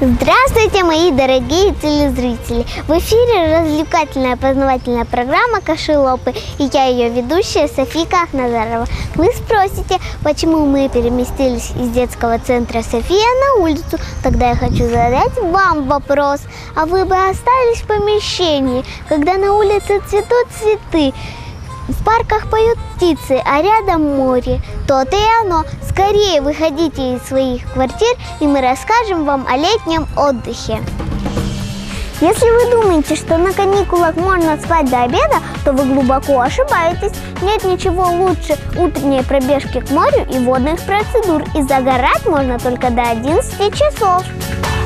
Здравствуйте, мои дорогие телезрители! В эфире развлекательная познавательная программа «Кашелопы», и я ее ведущая Софийка Ахназарова. Вы спросите, почему мы переместились из детского центра София на улицу? Тогда я хочу задать вам вопрос. А вы бы остались в помещении, когда на улице цветут цветы, в парках поют птицы, а рядом море? То-то и оно. Скорее выходите из своих квартир, и мы расскажем вам о летнем отдыхе. Если вы думаете, что на каникулах можно спать до обеда, то вы глубоко ошибаетесь. Нет ничего лучше утренней пробежки к морю и водных процедур. И загорать можно только до 11 часов.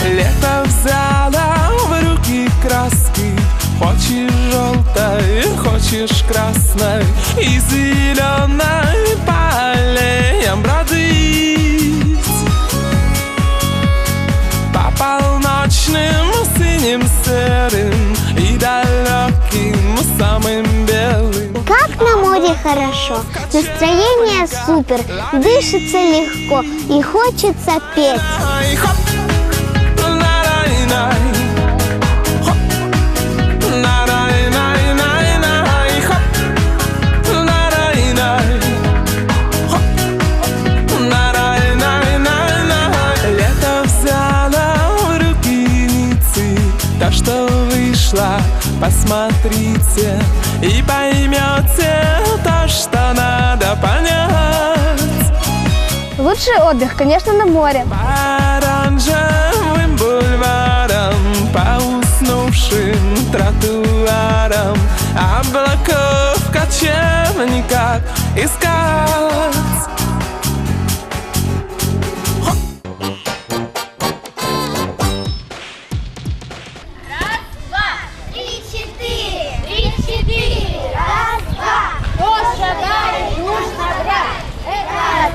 Лето взяла в руки краски. Хочешь желтой, хочешь красной и зеленой по аллеям бродить. По полночным синим серым и далеким самым белым. Как на море хорошо, настроение супер, дышится легко и хочется петь. Что вышло, посмотрите и поймете то, что надо понять. Лучший отдых, конечно, на море. По оранжевым бульварам, по уснувшим тротуарам, облаков в кочевниках искать.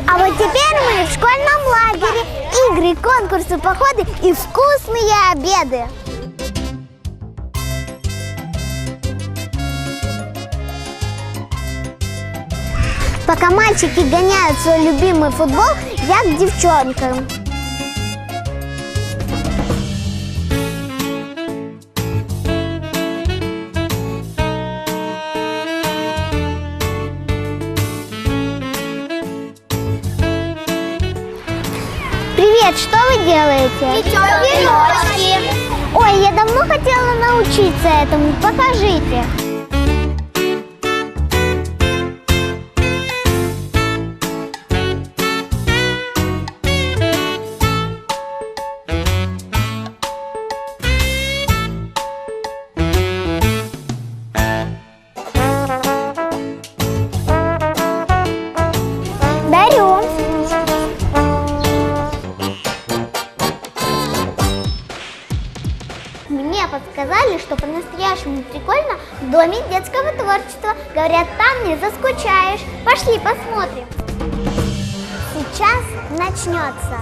А вот теперь мы в школьном лагере. Игры, конкурсы, походы и вкусные обеды. Пока мальчики гоняют свой любимый футбол, я к девчонкам. Привет, что вы делаете? Плетем веночки. Ой, я давно хотела научиться этому. Покажите. Дарю. Мне подсказали, что по-настоящему прикольно в Доме детского творчества. Говорят, там не заскучаешь. Пошли посмотрим. Сейчас начнется.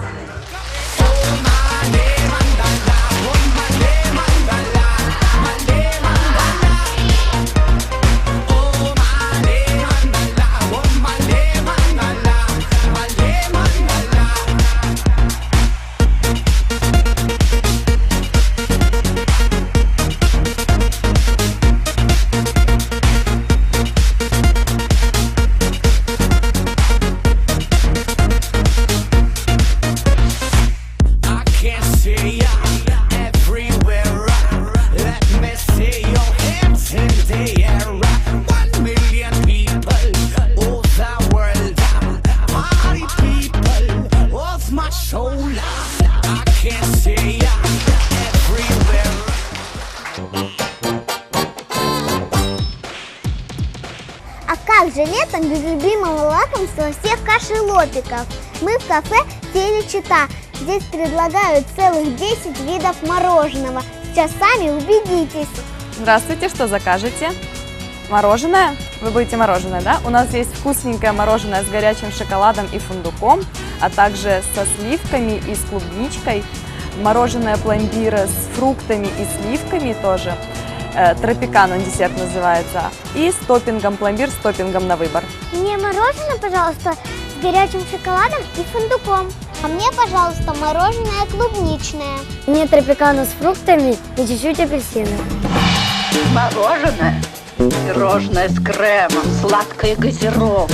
А как же летом без любимого лакомства всех кашелопиков? Мы в кафе «Телечита». Здесь предлагают целых 10 видов мороженого. Сейчас сами убедитесь. Здравствуйте, что закажете? Мороженое? вы будете мороженое, да? У нас есть вкусненькое мороженое с горячим шоколадом и фундуком, а также со сливками и с клубничкой. Мороженое пломбир с фруктами и сливками тоже. Тропикано десерт называется. И с топпингом, пломбир с топпингом на выбор. Мне мороженое, пожалуйста, с горячим шоколадом и фундуком. А мне, пожалуйста, мороженое клубничное. Мне тропикано с фруктами и чуть-чуть апельсина. Мороженое, пирожное с кремом, сладкая газировка.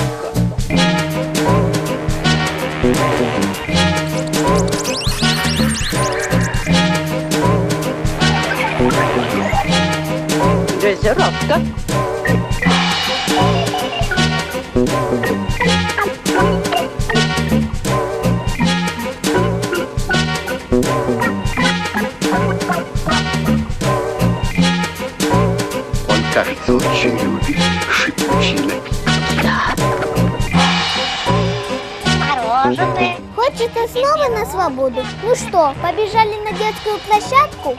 Газировка. Он, кажется, очень любит шипучие напитки. Мороженое. Хочется снова на свободу? Ну что, побежали на детскую площадку?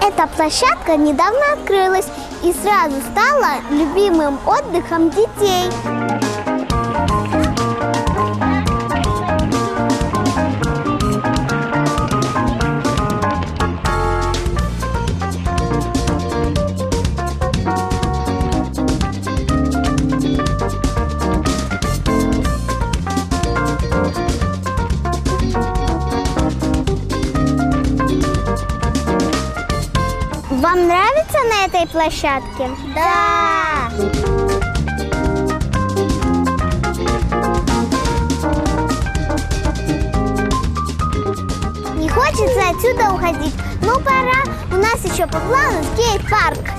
Эта площадка недавно открылась и сразу стала любимым отдыхом детей. Вам нравится на этой площадке? Да! Не хочется отсюда уходить, но пора. У нас еще по плану скейт-парк.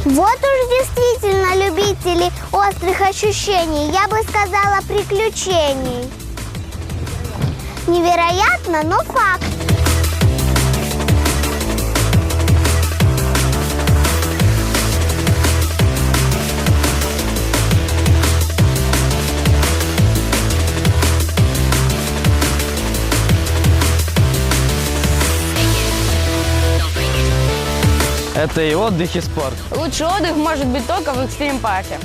Вот уж действительно любители острых ощущений, я бы сказала, приключений. Невероятно, но факт. Это и отдых, и спорт. Лучший отдых может быть только в экстрим-парке.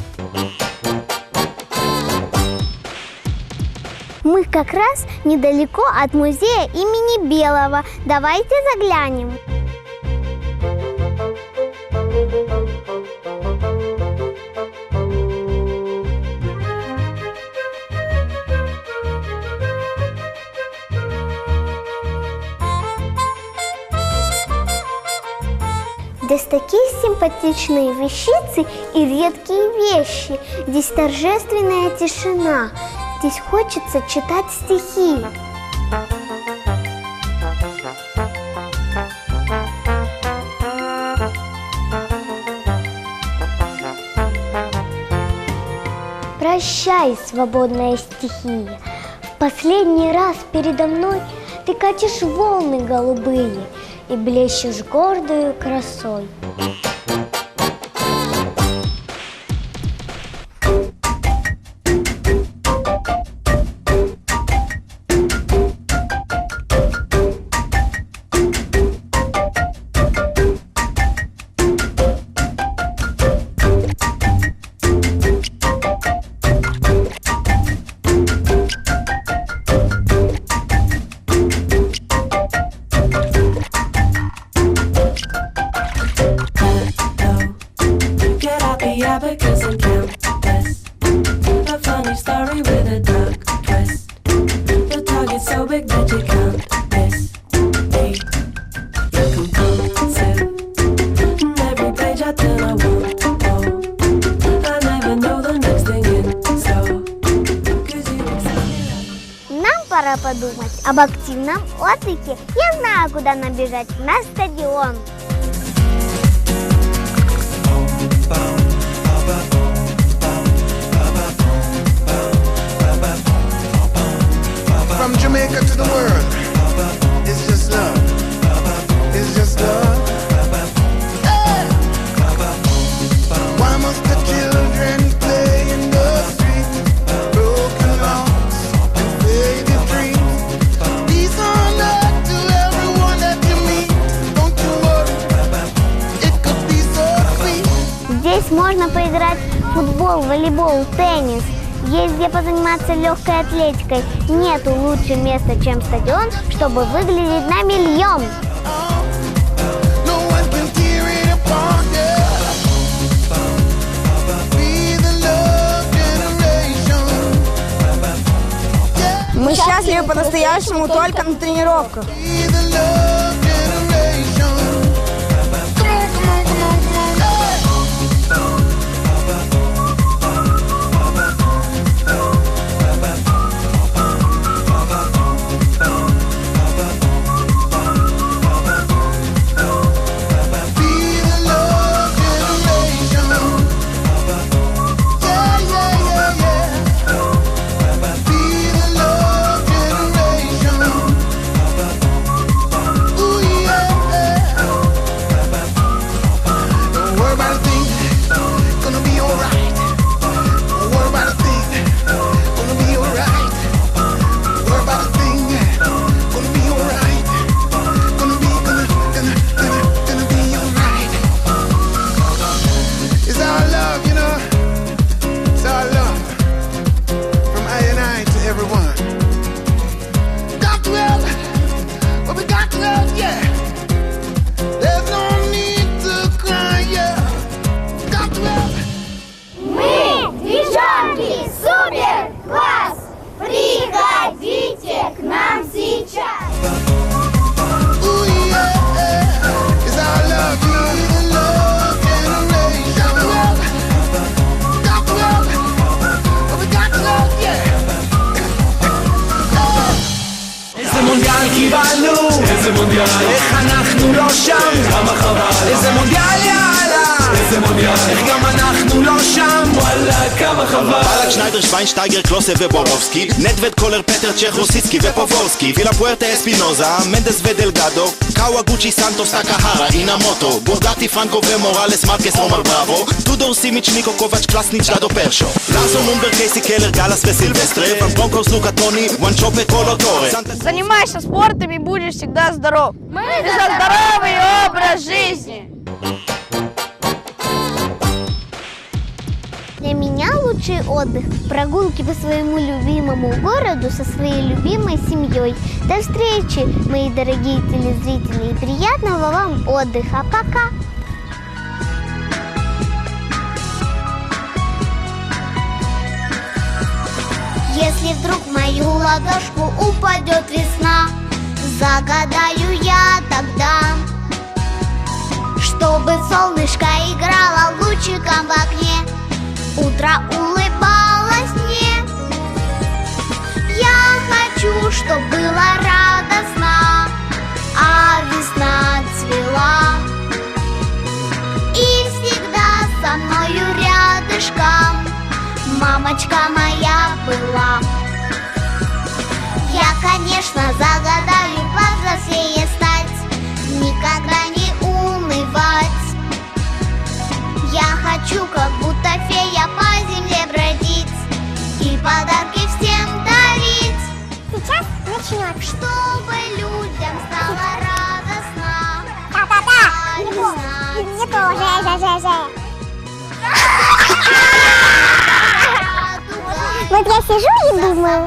Мы как раз недалеко от музея имени Белого. Давайте заглянем. Здесь такие симпатичные вещицы и редкие вещи. Здесь торжественная тишина. Здесь хочется читать стихи. Прощай, свободная стихия. В последний раз передо мной ты катишь волны голубые и блещешь гордою красой. Abacus and Countess. A funny story with a dark twist. The target's so big that you can't miss me. You're compulsive. Every page I turn I want more. I never know the next thing in store. 'Cause you excite. Нам пора подумать об активном отдыхе. Я знаю, куда нам бежать. На стадион. From Jamaica to the world, it's just love. It's just love. Hey. Why must the children play in the street? Broken hearts and faded dreams. Peace on earth to everyone that you meet. Don't you worry, it could be so sweet. Здесь можно поиграть в футбол, волейбол, теннис. Есть где позаниматься легкой атлетикой. Нету лучше места, чем стадион, чтобы выглядеть на миллион. No one can tear it apart, yeah. Be the love generation. Yeah. Мы счастливы по-настоящему только на тренировках. Be the love generation. Come on, come on, come on, come on, yeah. איזה מונדיאל, איך אנחנו לא שם, כמה חבל, איזה מונדיאל יאללה, איזה מונדיאל, איך גם אנחנו לא שם, וואלה כמה חבל. בלק, שניידר, שוויינשטייגר, קלוסה ובורובסקי, נדווד, קולר, פטר, צ'כוסיצקי ופובורסקי, וילה פוארטה, אספינוזה, מנדס ודלגדו, קאווה, גוצ'י, סנטוס, טקהרה, אינמוטו, בורדטי, פרנקו ומורלס, מרקס, רומר בראבו, טודור, סימיץ', ניקו, קובץ', קלסניץ', לדו פרשו, לרסון, מונבר, קייסי, קלר, גלס וסילבסטרה, ון ברונקוס, לוקה, טוני, וואן צ'ופה, קולו, טורה. Занимайся спортом и будешь всегда здоров. Мы за здоровый образ жизни. Для меня лучший отдых – прогулки по своему любимому городу со своей любимой семьей. До встречи, мои дорогие телезрители, и приятного вам отдыха. Пока! Если вдруг в мою ладошку упадет весна, загадаю я тогда, чтобы солнышко играло лучиком в окне, утро улыбалось мне. Я хочу, чтоб было радостно, а весна цвела и всегда со мною рядышком мамочка моя была. Я, конечно, загадаю повзрослее стать, никогда не унывать. Я хочу, как будто фея, по земле бродить и подарки всем дарить. Сейчас начнем. Чтобы людям стало радостно. Мне тоже. Вот я сижу и думаю.